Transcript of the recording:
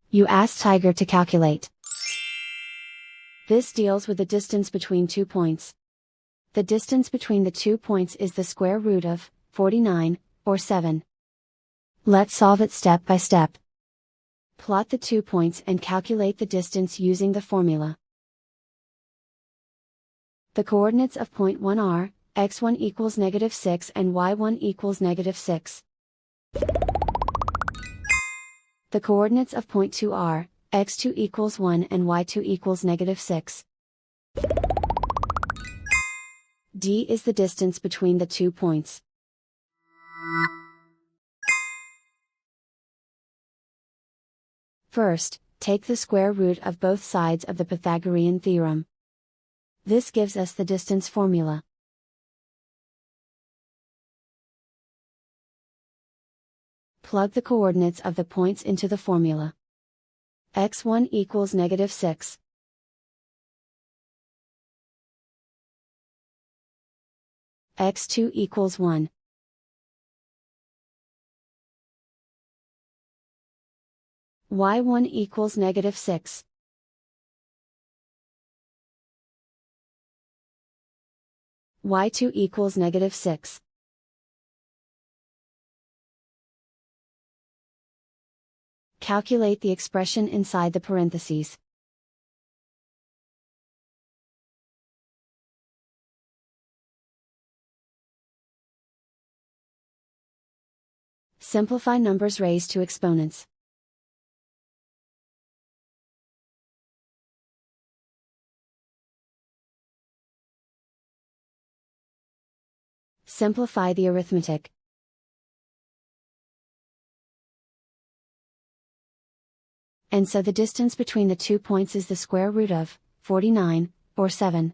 You ask Tiger to calculate. This deals with the distance between 2 points. The distance between the 2 points is the square root of 49, or 7. Let's solve it step by step. Plot the 2 points and calculate the distance using the formula. The coordinates of point 1 are, x1 equals -6 and y1 equals -6. The coordinates of point 2 are, x2 equals 1 and y2 equals -6. D is the distance between the 2 points. First, take the square root of both sides of the Pythagorean theorem. This gives us the distance formula. Plug the coordinates of the points into the formula. x1 equals -6. x2 equals 1. y1 equals -6. y2 equals -6. Calculate the expression inside the parentheses. Simplify numbers raised to exponents. Simplify the arithmetic. And so the distance between the 2 points is the square root of 49, or 7.